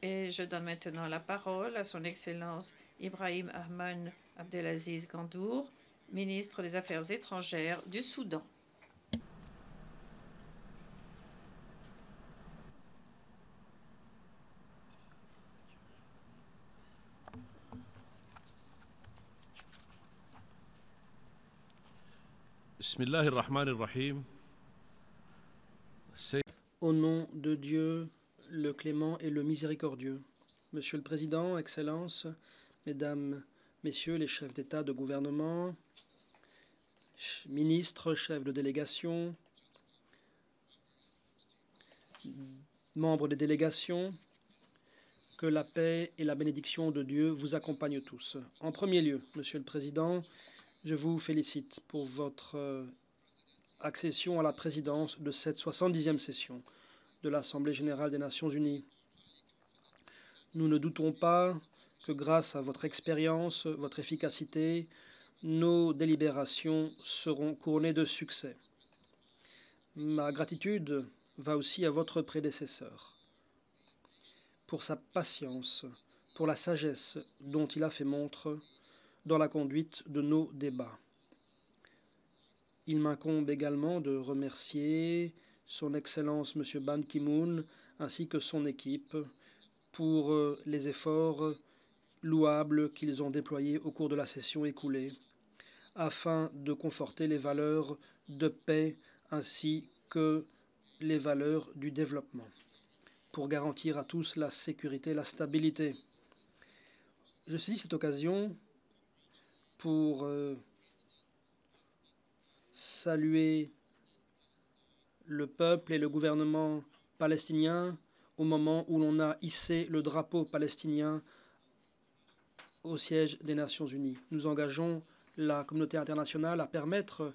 Et je donne maintenant la parole à son Excellence Ibrahim Ahmed Abdelaziz Gandour, ministre des Affaires étrangères du Soudan. Bismillahirrahmanirrahim. Au nom de Dieu, le clément et le miséricordieux. Monsieur le Président, Excellences, Mesdames, Messieurs les chefs d'État, de gouvernement, ministres, chefs de délégation, membres des délégations, que la paix et la bénédiction de Dieu vous accompagnent tous. En premier lieu, Monsieur le Président, je vous félicite pour votre accession à la présidence de cette 70e session de l'Assemblée générale des Nations unies. Nous ne doutons pas que grâce à votre expérience, votre efficacité, nos délibérations seront couronnées de succès. Ma gratitude va aussi à votre prédécesseur pour sa patience, pour la sagesse dont il a fait montre dans la conduite de nos débats. Il m'incombe également de remercier son Excellence M. Ban Ki-moon ainsi que son équipe pour les efforts louables qu'ils ont déployés au cours de la session écoulée afin de conforter les valeurs de paix ainsi que les valeurs du développement pour garantir à tous la sécurité et la stabilité. Je saisis cette occasion pour saluer le peuple et le gouvernement palestinien au moment où l'on a hissé le drapeau palestinien au siège des Nations unies. Nous engageons la communauté internationale à permettre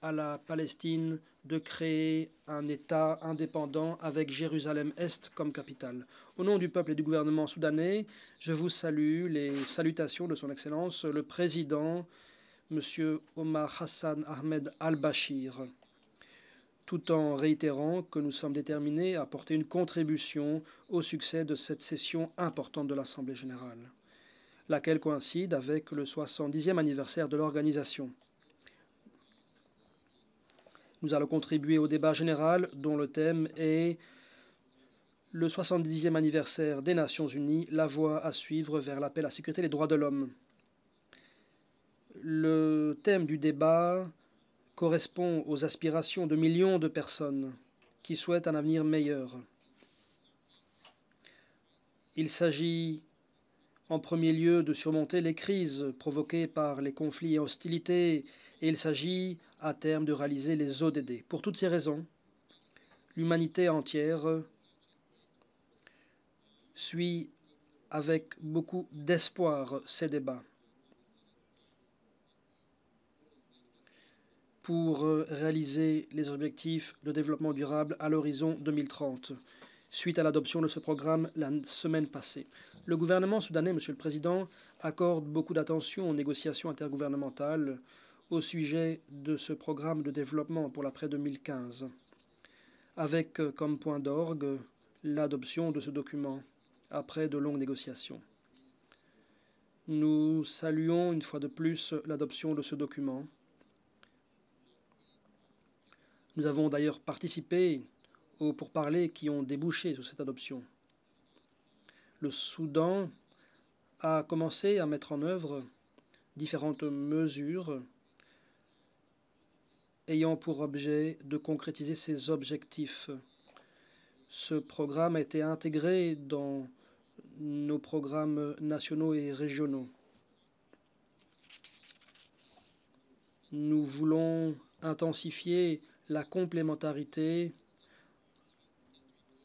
à la Palestine de créer un État indépendant avec Jérusalem-Est comme capitale. Au nom du peuple et du gouvernement soudanais, je vous salue les salutations de son Excellence, le Président, M. Omar Hassan Ahmed al-Bashir, tout en réitérant que nous sommes déterminés à apporter une contribution au succès de cette session importante de l'Assemblée générale, laquelle coïncide avec le 70e anniversaire de l'organisation. Nous allons contribuer au débat général dont le thème est le 70e anniversaire des Nations unies, la voie à suivre vers la paix, la sécurité et les droits de l'homme. Le thème du débat correspond aux aspirations de millions de personnes qui souhaitent un avenir meilleur. Il s'agit en premier lieu de surmonter les crises provoquées par les conflits et hostilités, et il s'agit à terme de réaliser les ODD. Pour toutes ces raisons, l'humanité entière suit avec beaucoup d'espoir ces débats pour réaliser les objectifs de développement durable à l'horizon 2030, suite à l'adoption de ce programme la semaine passée. Le gouvernement soudanais, Monsieur le Président, accorde beaucoup d'attention aux négociations intergouvernementales au sujet de ce programme de développement pour l'après 2015, avec comme point d'orgue l'adoption de ce document après de longues négociations. Nous saluons une fois de plus l'adoption de ce document. Nous avons d'ailleurs participé aux pourparlers qui ont débouché sur cette adoption. Le Soudan a commencé à mettre en œuvre différentes mesures ayant pour objet de concrétiser ses objectifs. Ce programme a été intégré dans nos programmes nationaux et régionaux. Nous voulons intensifier la complémentarité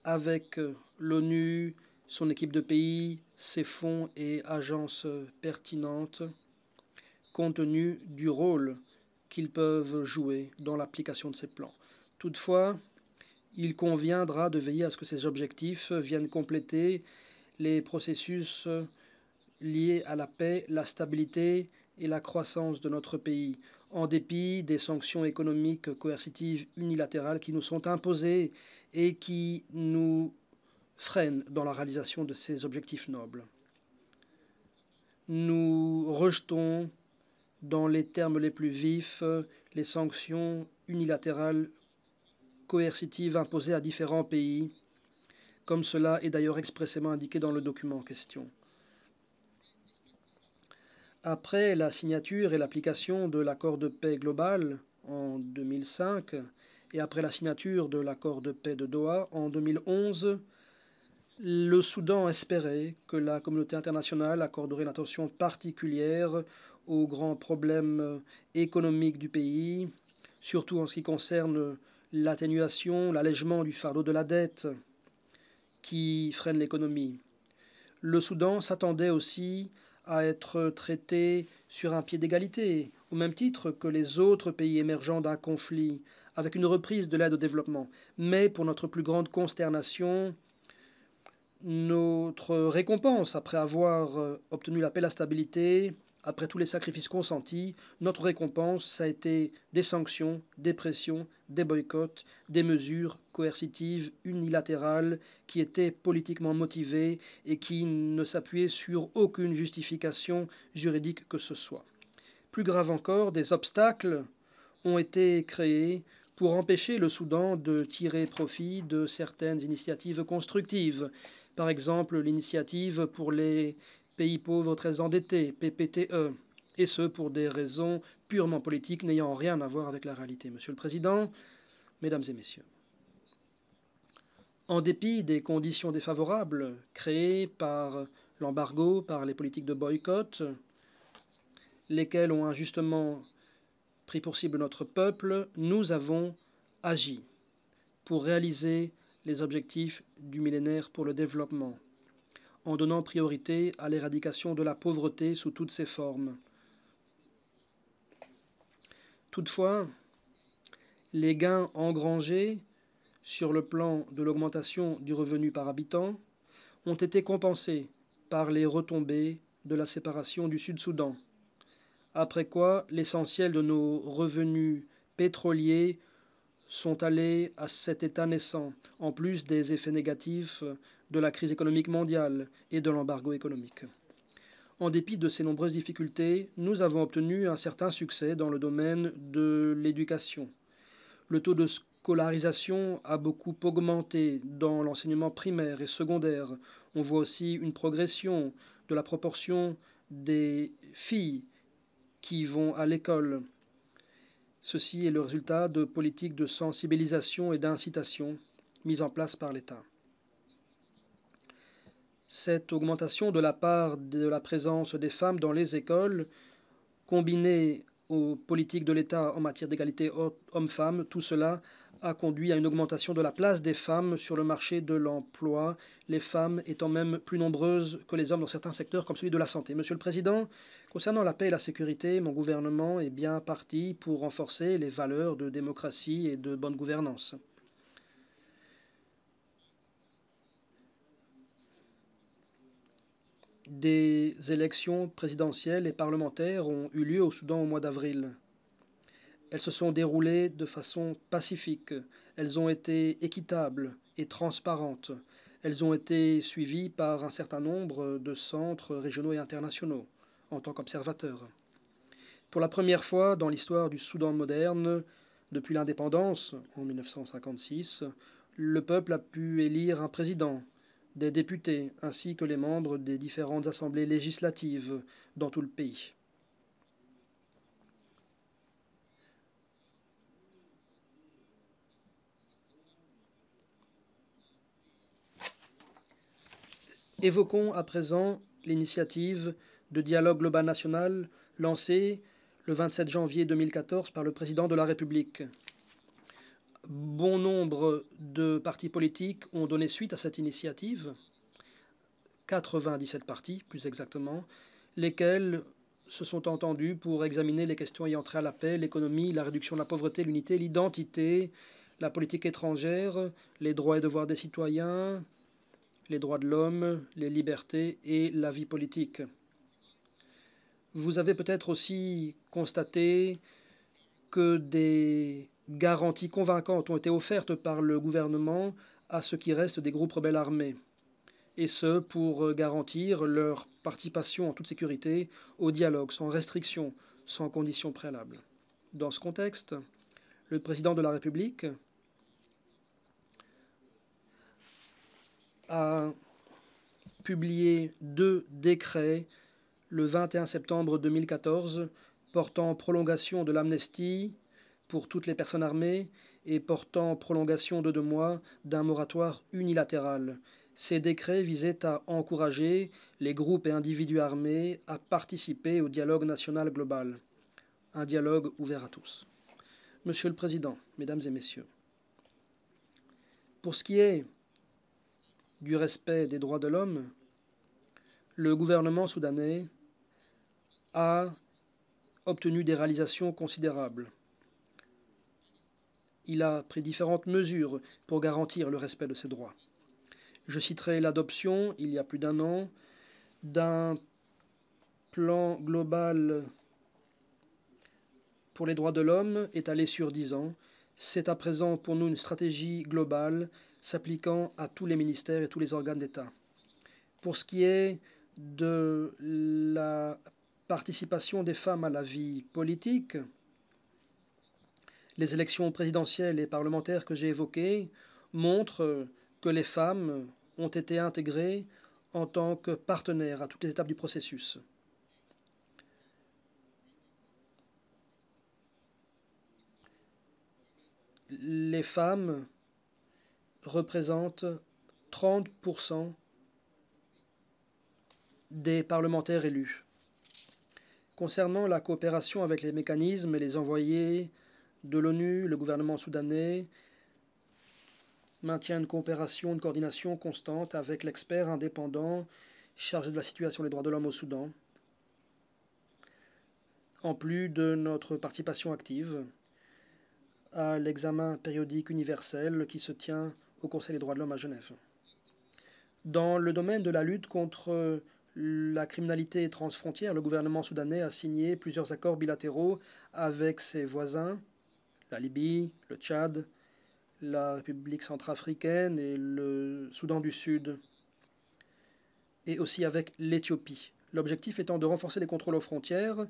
avec l'ONU, son équipe de pays, ses fonds et agences pertinentes, compte tenu du rôle qu'ils peuvent jouer dans l'application de ces plans. Toutefois, il conviendra de veiller à ce que ces objectifs viennent compléter les processus liés à la paix, la stabilité et la croissance de notre pays, en dépit des sanctions économiques coercitives unilatérales qui nous sont imposées et qui nous freinent dans la réalisation de ces objectifs nobles. Nous rejetons, dans les termes les plus vifs, les sanctions unilatérales coercitives imposées à différents pays, comme cela est d'ailleurs expressément indiqué dans le document en question. Après la signature et l'application de l'accord de paix global en 2005 et après la signature de l'accord de paix de Doha en 2011, le Soudan espérait que la communauté internationale accorderait une attention particulière aux grands problèmes économiques du pays, surtout en ce qui concerne l'atténuation, l'allègement du fardeau de la dette qui freine l'économie. Le Soudan s'attendait aussi à être traité sur un pied d'égalité, au même titre que les autres pays émergents d'un conflit, avec une reprise de l'aide au développement. Mais pour notre plus grande consternation, notre récompense, après avoir obtenu la paix et la stabilité, après tous les sacrifices consentis, notre récompense, ça a été des sanctions, des pressions, des boycotts, des mesures coercitives unilatérales qui étaient politiquement motivées et qui ne s'appuyaient sur aucune justification juridique que ce soit. Plus grave encore, des obstacles ont été créés pour empêcher le Soudan de tirer profit de certaines initiatives constructives. Par exemple, l'initiative pour les pays pauvres très endettés, PPTE, et ce pour des raisons purement politiques n'ayant rien à voir avec la réalité. Monsieur le Président, Mesdames et Messieurs, en dépit des conditions défavorables créées par l'embargo, par les politiques de boycott, lesquelles ont injustement pris pour cible notre peuple, nous avons agi pour réaliser les objectifs du millénaire pour le développement, en donnant priorité à l'éradication de la pauvreté sous toutes ses formes. Toutefois, les gains engrangés sur le plan de l'augmentation du revenu par habitant ont été compensés par les retombées de la séparation du Sud-Soudan, après quoi l'essentiel de nos revenus pétroliers sont allés à cet état naissant, en plus des effets négatifs de la crise économique mondiale et de l'embargo économique. En dépit de ces nombreuses difficultés, nous avons obtenu un certain succès dans le domaine de l'éducation. Le taux de scolarisation a beaucoup augmenté dans l'enseignement primaire et secondaire. On voit aussi une progression de la proportion des filles qui vont à l'école. Ceci est le résultat de politiques de sensibilisation et d'incitation mises en place par l'État. Cette augmentation de la part de la présence des femmes dans les écoles, combinée aux politiques de l'État en matière d'égalité hommes-femmes, tout cela a conduit à une augmentation de la place des femmes sur le marché de l'emploi, les femmes étant même plus nombreuses que les hommes dans certains secteurs comme celui de la santé. Monsieur le Président, concernant la paix et la sécurité, mon gouvernement est bien parti pour renforcer les valeurs de démocratie et de bonne gouvernance. Des élections présidentielles et parlementaires ont eu lieu au Soudan au mois d'avril. Elles se sont déroulées de façon pacifique. Elles ont été équitables et transparentes. Elles ont été suivies par un certain nombre de centres régionaux et internationaux en tant qu'observateurs. Pour la première fois dans l'histoire du Soudan moderne, depuis l'indépendance en 1956, le peuple a pu élire un président, des députés, ainsi que les membres des différentes assemblées législatives dans tout le pays. Évoquons à présent l'initiative de dialogue global national lancée le 27 janvier 2014 par le président de la République. Bon nombre de partis politiques ont donné suite à cette initiative, 97 partis plus exactement, lesquels se sont entendus pour examiner les questions ayant trait à la paix, l'économie, la réduction de la pauvreté, l'unité, l'identité, la politique étrangère, les droits et devoirs des citoyens, les droits de l'homme, les libertés et la vie politique. Vous avez peut-être aussi constaté que des garanties convaincantes ont été offertes par le gouvernement à ce qui reste des groupes rebelles armés, et ce pour garantir leur participation en toute sécurité au dialogue, sans restriction, sans conditions préalables. Dans ce contexte, le président de la République a publié 2 décrets le 21 septembre 2014 portant prolongation de l'amnistie pour toutes les personnes armées et portant prolongation de 2 mois d'un moratoire unilatéral. Ces décrets visaient à encourager les groupes et individus armés à participer au dialogue national global, un dialogue ouvert à tous. Monsieur le Président, Mesdames et Messieurs, pour ce qui est du respect des droits de l'homme, le gouvernement soudanais a obtenu des réalisations considérables. Il a pris différentes mesures pour garantir le respect de ces droits. Je citerai l'adoption, il y a plus d'1 an, d'un plan global pour les droits de l'homme étalé sur 10 ans. C'est à présent pour nous une stratégie globale s'appliquant à tous les ministères et tous les organes d'État. Pour ce qui est de la participation des femmes à la vie politique, les élections présidentielles et parlementaires que j'ai évoquées montrent que les femmes ont été intégrées en tant que partenaires à toutes les étapes du processus. Les femmes représentent 30% des parlementaires élus. Concernant la coopération avec les mécanismes et les envoyés de l'ONU, le gouvernement soudanais maintient une coopération, une coordination constante avec l'expert indépendant chargé de la situation des droits de l'homme au Soudan, en plus de notre participation active à l'examen périodique universel qui se tient au Conseil des droits de l'homme à Genève. Dans le domaine de la lutte contre la criminalité transfrontière, le gouvernement soudanais a signé plusieurs accords bilatéraux avec ses voisins, la Libye, le Tchad, la République centrafricaine et le Soudan du Sud, et aussi avec l'Éthiopie. L'objectif étant de renforcer les contrôles aux frontières,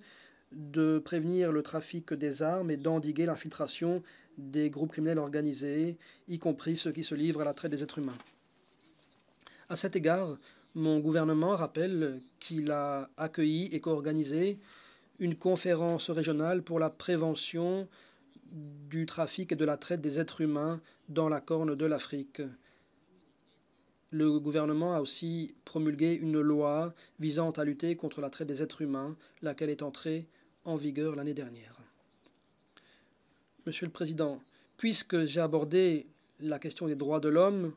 de prévenir le trafic des armes et d'endiguer l'infiltration des groupes criminels organisés, y compris ceux qui se livrent à la traite des êtres humains. À cet égard, mon gouvernement rappelle qu'il a accueilli et co-organisé une conférence régionale pour la prévention du trafic et de la traite des êtres humains dans la Corne de l'Afrique. Le gouvernement a aussi promulgué une loi visant à lutter contre la traite des êtres humains, laquelle est entrée en vigueur l'année dernière. Monsieur le Président, puisque j'ai abordé la question des droits de l'homme,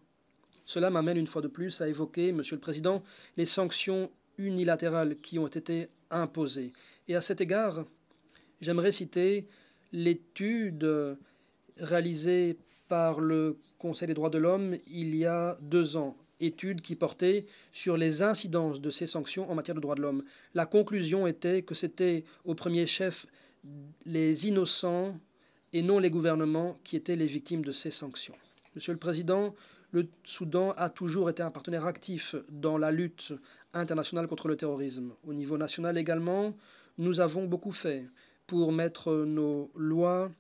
cela m'amène une fois de plus à évoquer, Monsieur le Président, les sanctions unilatérales qui ont été imposées. Et à cet égard, j'aimerais citer l'étude réalisée par le Conseil des droits de l'homme il y a 2 ans, étude qui portait sur les incidences de ces sanctions en matière de droits de l'homme. La conclusion était que c'était au premier chef les innocents et non les gouvernements qui étaient les victimes de ces sanctions. Monsieur le Président, le Soudan a toujours été un partenaire actif dans la lutte internationale contre le terrorisme. Au niveau national également, nous avons beaucoup fait pour mettre nos lois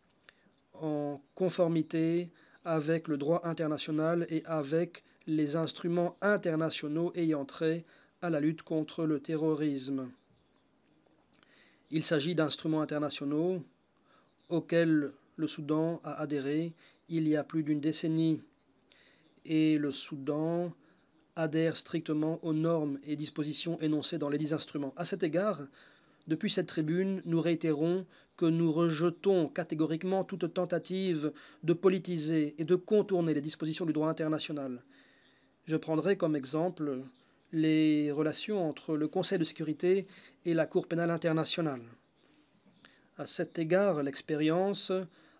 en conformité avec le droit international et avec les instruments internationaux ayant trait à la lutte contre le terrorisme. Il s'agit d'instruments internationaux auxquels le Soudan a adhéré il y a plus d'1 décennie. Et le Soudan adhère strictement aux normes et dispositions énoncées dans les 10 instruments. À cet égard, depuis cette tribune, nous réitérons que nous rejetons catégoriquement toute tentative de politiser et de contourner les dispositions du droit international. Je prendrai comme exemple les relations entre le Conseil de sécurité et la Cour pénale internationale. À cet égard, l'expérience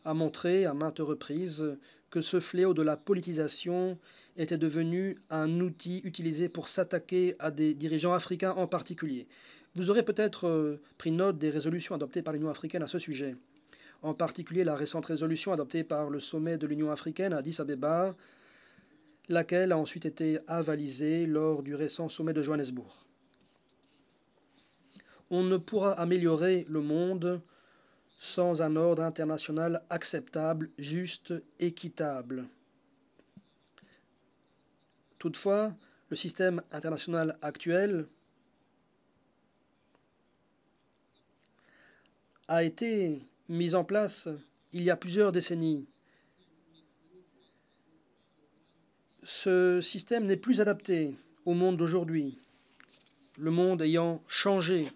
a montré à maintes reprises que ce fléau de la politisation était devenu un outil utilisé pour s'attaquer à des dirigeants africains en particulier. Vous aurez peut-être pris note des résolutions adoptées par l'Union africaine à ce sujet. en particulier la récente résolution adoptée par le sommet de l'Union africaine à Addis Abeba, laquelle a ensuite été avalisée lors du récent sommet de Johannesburg. On ne pourra améliorer le monde sans un ordre international acceptable, juste, équitable. Toutefois, le système international actuel a été mis en place il y a plusieurs décennies. Ce système n'est plus adapté au monde d'aujourd'hui, le monde ayant changé.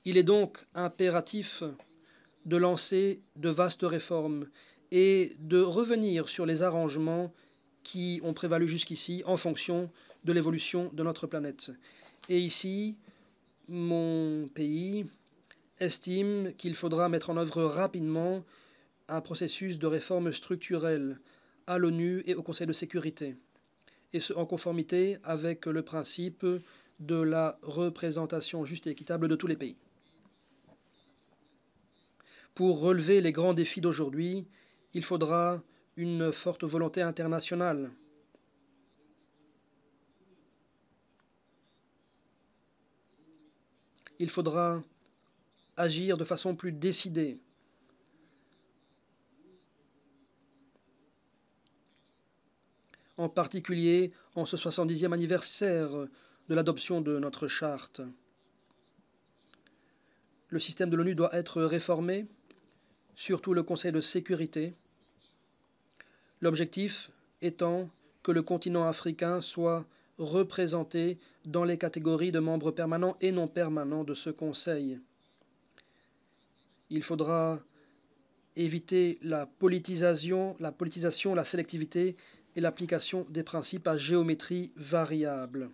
Il est donc impératif de lancer de vastes réformes et de revenir sur les arrangements qui ont prévalu jusqu'ici en fonction de l'évolution de notre planète. Et ici, mon pays estime qu'il faudra mettre en œuvre rapidement un processus de réforme structurelle à l'ONU et au Conseil de sécurité, et ce en conformité avec le principe de la représentation juste et équitable de tous les pays. Pour relever les grands défis d'aujourd'hui, il faudra une forte volonté internationale. Il faudra agir de façon plus décidée. En particulier en ce 70e anniversaire de l'adoption de notre charte. Le système de l'ONU doit être réformé, surtout le Conseil de sécurité. L'objectif étant que le continent africain soit représenté dans les catégories de membres permanents et non permanents de ce Conseil. Il faudra éviter la politisation, la sélectivité et l'application des principes à géométrie variable.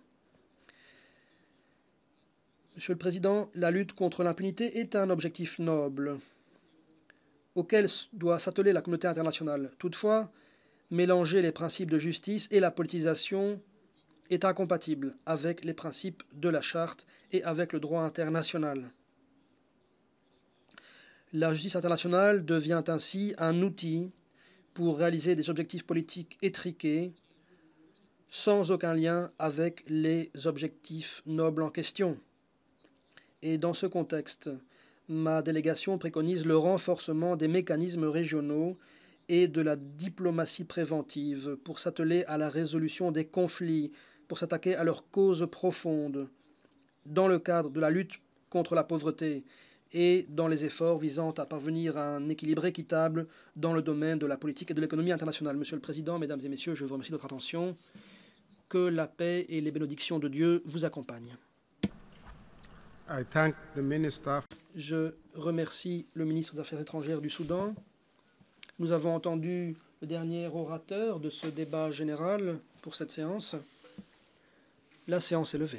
Monsieur le Président, la lutte contre l'impunité est un objectif noble auquel doit s'atteler la communauté internationale. Toutefois, mélanger les principes de justice et la politisation est incompatible avec les principes de la Charte et avec le droit international. La justice internationale devient ainsi un outil pour réaliser des objectifs politiques étriqués sans aucun lien avec les objectifs nobles en question. Et dans ce contexte, ma délégation préconise le renforcement des mécanismes régionaux et de la diplomatie préventive pour s'atteler à la résolution des conflits, pour s'attaquer à leurs causes profondes, dans le cadre de la lutte contre la pauvreté et dans les efforts visant à parvenir à un équilibre équitable dans le domaine de la politique et de l'économie internationale. Monsieur le Président, Mesdames et Messieurs, je vous remercie de votre attention. Que la paix et les bénédictions de Dieu vous accompagnent. I thank the minister. Je remercie le ministre des Affaires étrangères du Soudan. Nous avons entendu le dernier orateur de ce débat général pour cette séance. La séance est levée.